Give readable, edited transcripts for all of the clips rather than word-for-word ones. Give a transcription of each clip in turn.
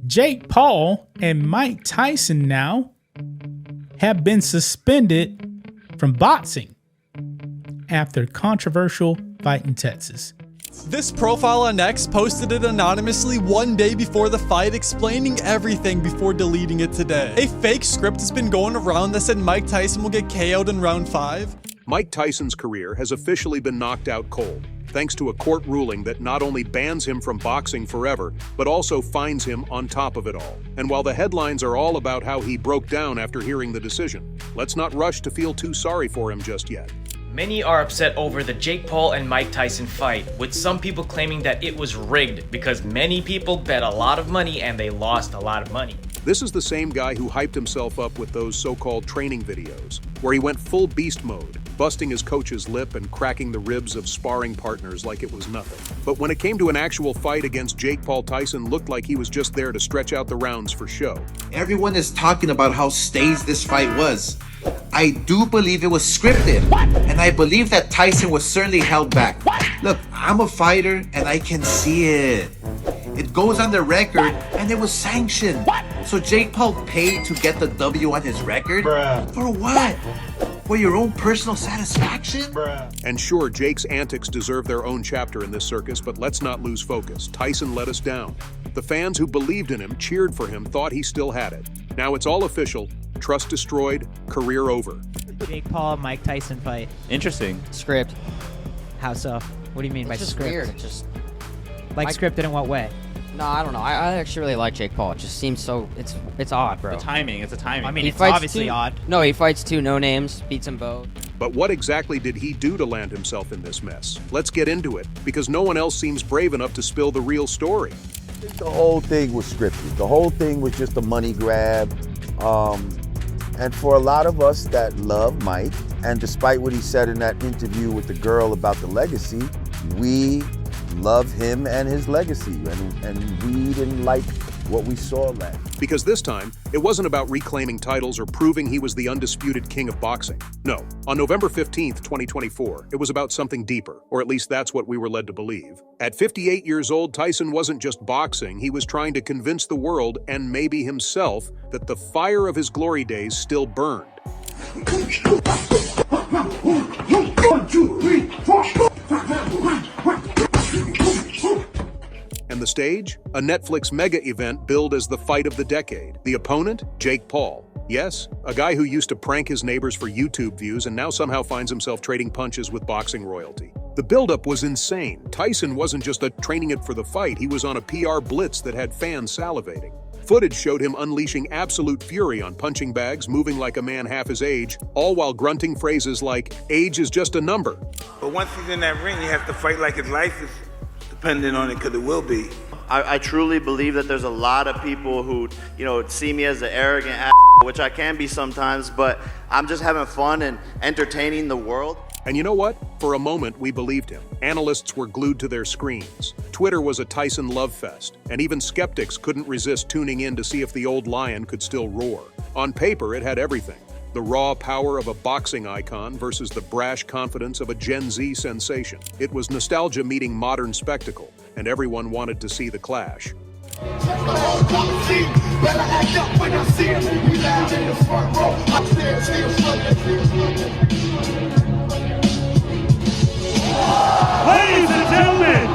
Jake Paul and Mike Tyson now have been suspended from boxing after controversial fight in Texas. This profile on X posted it anonymously one day before the fight, explaining everything before deleting it today. A fake script has been going around that said Mike Tyson will get KO'd in round 5. Mike Tyson's career has officially been knocked out cold, thanks to a court ruling that not only bans him from boxing forever, but also fines him on top of it all. And while the headlines are all about how he broke down after hearing the decision, let's not rush to feel too sorry for him just yet. Many are upset over the Jake Paul and Mike Tyson fight, with some people claiming that it was rigged because many people bet a lot of money and they lost a lot of money. This is the same guy who hyped himself up with those so-called training videos, where he went full beast mode, busting his coach's lip and cracking the ribs of sparring partners like it was nothing. But when it came to an actual fight against Jake Paul, Tyson looked like he was just there to stretch out the rounds for show. Everyone is talking about how staged this fight was. I do believe it was scripted. What? And I believe that Tyson was certainly held back. What? Look, I'm a fighter and I can see it. It goes on the record and it was sanctioned. What? So Jake Paul paid to get the W on his record? Bruh. For what? For your own personal satisfaction? Bruh. And sure, Jake's antics deserve their own chapter in this circus, but let's not lose focus. Tyson let us down. The fans who believed in him, cheered for him, thought he still had it. Now it's all official. Trust destroyed, career over. Jake Paul, Mike Tyson fight. Interesting. Script. How so? What do you mean by It's just script? weird. It just Like scripted in what way? no, I don't know. I actually really like Jake Paul. It just seems so it's odd, bro. The timing. It's a timing. I mean, He it's fights obviously two- odd. No, he fights two no names, beats them both. But what exactly did he do to land himself in this mess? Let's get into it, because no one else seems brave enough to spill the real story. The whole thing was scripted. The whole thing was just a money grab. And for a lot of us that love Mike, and despite what he said in that interview with the girl about the legacy, we love him and his legacy, and we didn't like what we saw last. Because this time, it wasn't about reclaiming titles or proving he was the undisputed king of boxing. No, on November 15th, 2024, it was about something deeper, or at least that's what we were led to believe. At 58 years old, Tyson wasn't just boxing, he was trying to convince the world, and maybe himself, that the fire of his glory days still burned. And the stage? A Netflix mega event billed as the fight of the decade. The opponent? Jake Paul. Yes, a guy who used to prank his neighbors for YouTube views and now somehow finds himself trading punches with boxing royalty. The buildup was insane. Tyson wasn't just training it for the fight, he was on a PR blitz that had fans salivating. Footage showed him unleashing absolute fury on punching bags, moving like a man half his age, all while grunting phrases like, "Age is just a number." But once he's in that ring, you have to fight like his life is dependent on it, because it will be. I truly believe that there's a lot of people who, see me as an arrogant ass, which I can be sometimes, but I'm just having fun and entertaining the world. And you know what? For a moment, we believed him. Analysts were glued to their screens. Twitter was a Tyson love fest, and even skeptics couldn't resist tuning in to see if the old lion could still roar. On paper, it had everything. The raw power of a boxing icon versus the brash confidence of a Gen Z sensation. It was nostalgia meeting modern spectacle, and everyone wanted to see the clash. Ladies and gentlemen!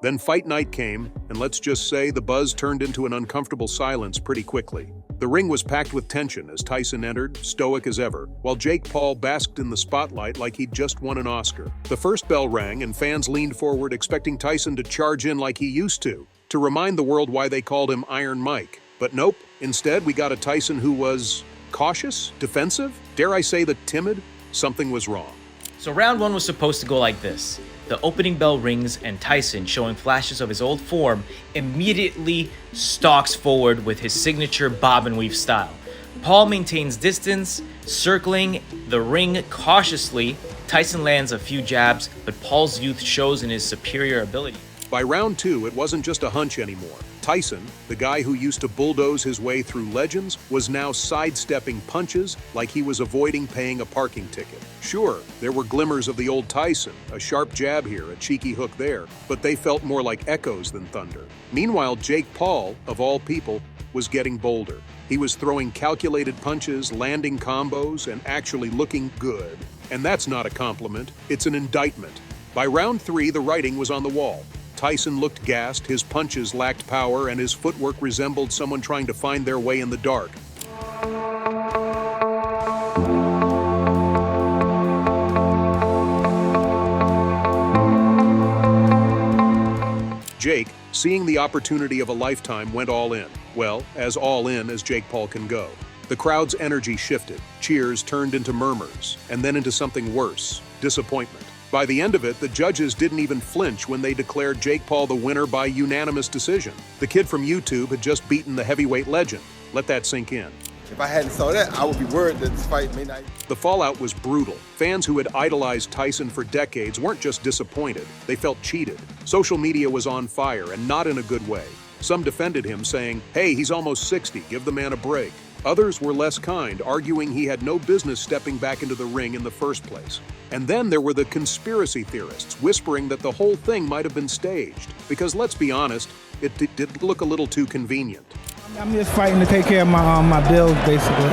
Then fight night came, and let's just say the buzz turned into an uncomfortable silence pretty quickly. The ring was packed with tension as Tyson entered, stoic as ever, while Jake Paul basked in the spotlight like he'd just won an Oscar. The first bell rang, and fans leaned forward expecting Tyson to charge in like he used to remind the world why they called him Iron Mike. But nope, instead we got a Tyson who was cautious, defensive, dare I say the timid? Something was wrong. So round 1 was supposed to go like this. The opening bell rings and Tyson, showing flashes of his old form, immediately stalks forward with his signature bob and weave style. Paul maintains distance, circling the ring cautiously. Tyson lands a few jabs, but Paul's youth shows in his superior ability. By round 2, it wasn't just a hunch anymore. Tyson, the guy who used to bulldoze his way through legends, was now sidestepping punches like he was avoiding paying a parking ticket. Sure, there were glimmers of the old Tyson, a sharp jab here, a cheeky hook there, but they felt more like echoes than thunder. Meanwhile, Jake Paul, of all people, was getting bolder. He was throwing calculated punches, landing combos, and actually looking good. And that's not a compliment, it's an indictment. By round 3, the writing was on the wall. Tyson looked gassed, his punches lacked power, and his footwork resembled someone trying to find their way in the dark. Jake, seeing the opportunity of a lifetime, went all in. Well, as all in as Jake Paul can go. The crowd's energy shifted. Cheers turned into murmurs, and then into something worse, disappointment. By the end of it, the judges didn't even flinch when they declared Jake Paul the winner by unanimous decision. The kid from YouTube had just beaten the heavyweight legend. Let that sink in. If I hadn't saw that, I would be worried that this fight may not... The fallout was brutal. Fans who had idolized Tyson for decades weren't just disappointed, they felt cheated. Social media was on fire, and not in a good way. Some defended him, saying, "Hey, he's almost 60, give the man a break." Others were less kind, arguing he had no business stepping back into the ring in the first place. And then there were the conspiracy theorists, whispering that the whole thing might have been staged. Because let's be honest, it did look a little too convenient. I'm just fighting to take care of my bills, basically.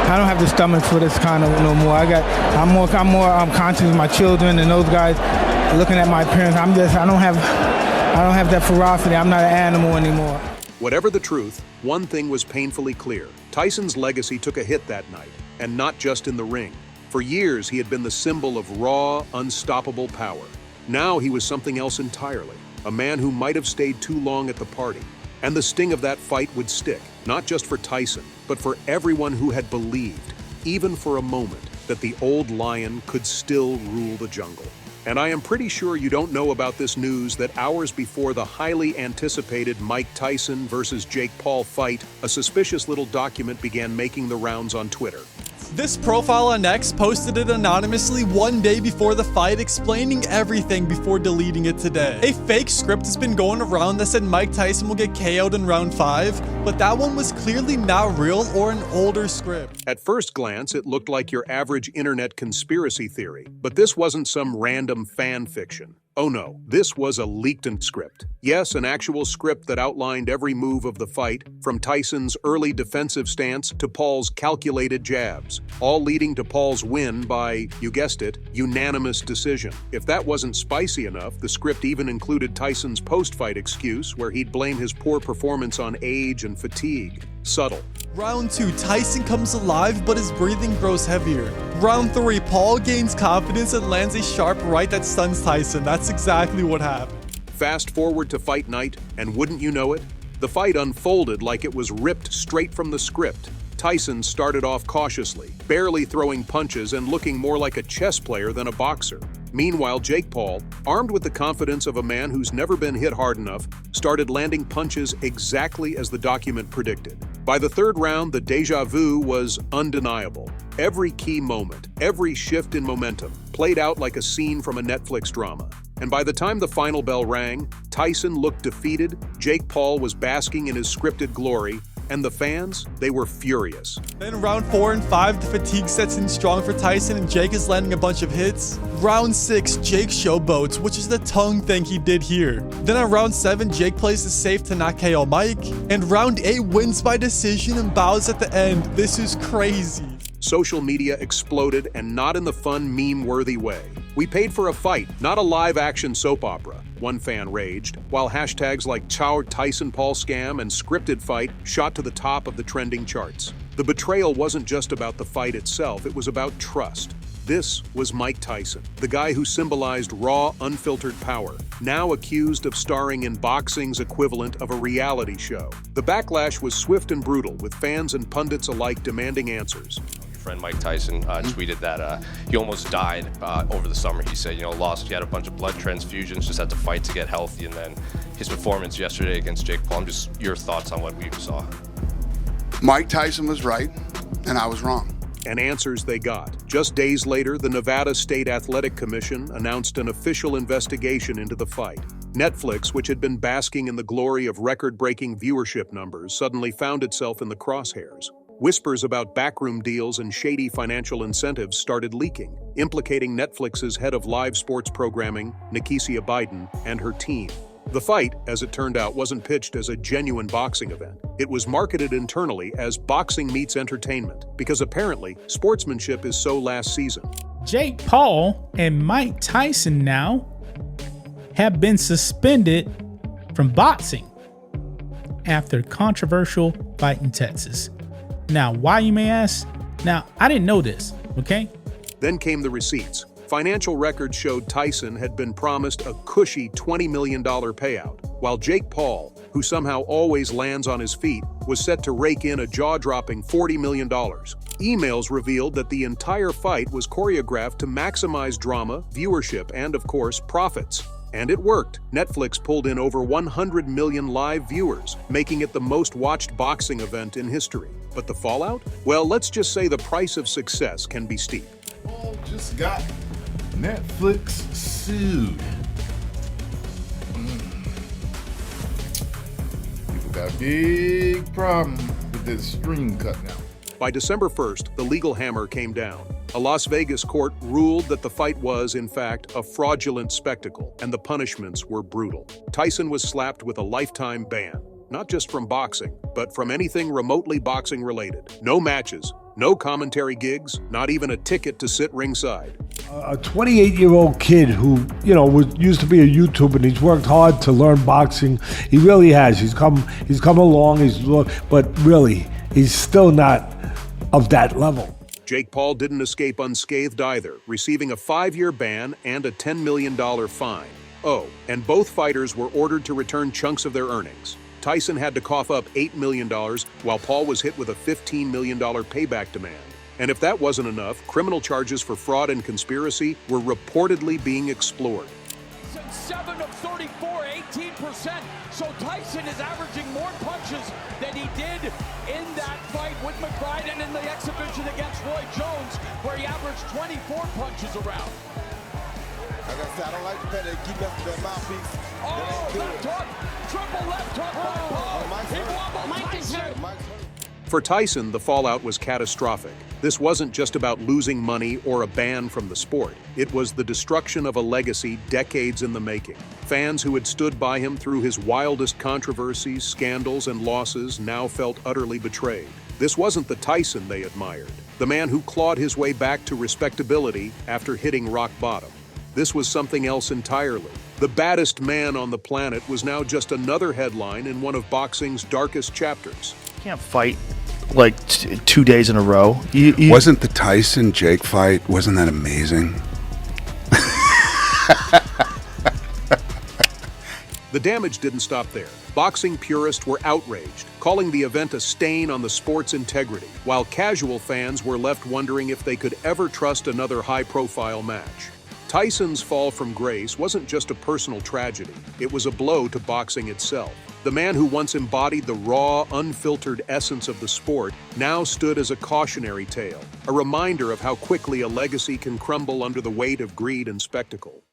I don't have the stomach for this kind of no more. I'm more conscious of my children and those guys looking at my parents. I don't have that ferocity. I'm not an animal anymore. Whatever the truth, one thing was painfully clear. Tyson's legacy took a hit that night, and not just in the ring. For years, he had been the symbol of raw, unstoppable power. Now he was something else entirely, a man who might have stayed too long at the party. And the sting of that fight would stick, not just for Tyson, but for everyone who had believed, even for a moment, that the old lion could still rule the jungle. And I am pretty sure you don't know about this news that hours before the highly anticipated Mike Tyson versus Jake Paul fight, a suspicious little document began making the rounds on Twitter. This profile on X posted it anonymously one day before the fight, explaining everything before deleting it today. A fake script has been going around that said Mike Tyson will get KO'd in round 5, but that one was clearly not real or an older script. At first glance, it looked like your average internet conspiracy theory, but this wasn't some random fan fiction. Oh no, this was a leaked script. Yes, an actual script that outlined every move of the fight, from Tyson's early defensive stance to Paul's calculated jabs, all leading to Paul's win by, you guessed it, unanimous decision. If that wasn't spicy enough, the script even included Tyson's post-fight excuse, where he'd blame his poor performance on age and fatigue. Subtle. Round 2, Tyson comes alive, but his breathing grows heavier. Round 3, Paul gains confidence and lands a sharp right that stuns Tyson. That's exactly what happened. Fast forward to fight night, and wouldn't you know it? The fight unfolded like it was ripped straight from the script. Tyson started off cautiously, barely throwing punches and looking more like a chess player than a boxer. Meanwhile, Jake Paul, armed with the confidence of a man who's never been hit hard enough, started landing punches exactly as the document predicted. By the third round, the déjà vu was undeniable. Every key moment, every shift in momentum, played out like a scene from a Netflix drama. And by the time the final bell rang, Tyson looked defeated, Jake Paul was basking in his scripted glory, and the fans, they were furious. Then round 4 and 5, the fatigue sets in strong for Tyson and Jake is landing a bunch of hits. Round 6, Jake showboats, which is the tongue thing he did here. Then on round 7, Jake plays it safe to not KO Mike. And round 8 wins by decision and bows at the end. This is crazy. Social media exploded, and not in the fun, meme-worthy way. We paid for a fight, not a live-action soap opera, one fan raged, while hashtags like Chow Tyson Paul scam and scripted fight shot to the top of the trending charts. The betrayal wasn't just about the fight itself, it was about trust. This was Mike Tyson, the guy who symbolized raw, unfiltered power, now accused of starring in boxing's equivalent of a reality show. The backlash was swift and brutal, with fans and pundits alike demanding answers. Friend Mike Tyson tweeted that he almost died over the summer. He said, he had a bunch of blood transfusions, just had to fight to get healthy, and then his performance yesterday against Jake Paul. Just your thoughts on what we saw. Mike Tyson was right, and I was wrong. And answers they got. Just days later, the Nevada State Athletic Commission announced an official investigation into the fight. Netflix, which had been basking in the glory of record-breaking viewership numbers, suddenly found itself in the crosshairs. Whispers about backroom deals and shady financial incentives started leaking, implicating Netflix's head of live sports programming, Nikisia Biden, and her team. The fight, as it turned out, wasn't pitched as a genuine boxing event. It was marketed internally as boxing meets entertainment, because apparently, sportsmanship is so last season. Jake Paul and Mike Tyson now have been suspended from boxing after controversial fight in Texas. Now, why, you may ask? Now, I didn't know this, okay? Then came the receipts. Financial records showed Tyson had been promised a cushy $20 million payout, while Jake Paul, who somehow always lands on his feet, was set to rake in a jaw-dropping $40 million. Emails revealed that the entire fight was choreographed to maximize drama, viewership, and, of course, profits. And it worked. Netflix pulled in over 100 million live viewers, making it the most watched boxing event in history. But the fallout? Well, let's just say the price of success can be steep. Paul just got Netflix sued. People got a big problem with this stream cut now. By December 1st, the legal hammer came down. A Las Vegas court ruled that the fight was, in fact, a fraudulent spectacle, and the punishments were brutal. Tyson was slapped with a lifetime ban, not just from boxing, but from anything remotely boxing related. No matches, no commentary gigs, not even a ticket to sit ringside. A 28-year-old kid who, used to be a YouTuber, and he's worked hard to learn boxing. He really has. He's come along. But really, he's still not of that level. Jake Paul didn't escape unscathed either, receiving a 5-year ban and a $10 million fine. Oh, and both fighters were ordered to return chunks of their earnings. Tyson had to cough up $8 million, while Paul was hit with a $15 million payback demand. And if that wasn't enough, criminal charges for fraud and conspiracy were reportedly being explored. 7 of 34, 18%. So Tyson is averaging more punches than he did in that fight with McBride and in the exhibition against Roy Jones, where he averaged 24 punches around. Like I said, I don't like the fact that they keep messing with that mouthpiece. Oh, left hook, triple left hook by Paul. He wobbled Tyson. For Tyson, the fallout was catastrophic. This wasn't just about losing money or a ban from the sport. It was the destruction of a legacy decades in the making. Fans who had stood by him through his wildest controversies, scandals, and losses now felt utterly betrayed. This wasn't the Tyson they admired, the man who clawed his way back to respectability after hitting rock bottom. This was something else entirely. The baddest man on the planet was now just another headline in one of boxing's darkest chapters. Can't fight like 2 days in a row. Wasn't the Tyson-Jake fight, wasn't that amazing? The damage didn't stop there. Boxing purists were outraged, calling the event a stain on the sport's integrity, while casual fans were left wondering if they could ever trust another high-profile match. Tyson's fall from grace wasn't just a personal tragedy, it was a blow to boxing itself. The man who once embodied the raw, unfiltered essence of the sport now stood as a cautionary tale, a reminder of how quickly a legacy can crumble under the weight of greed and spectacle.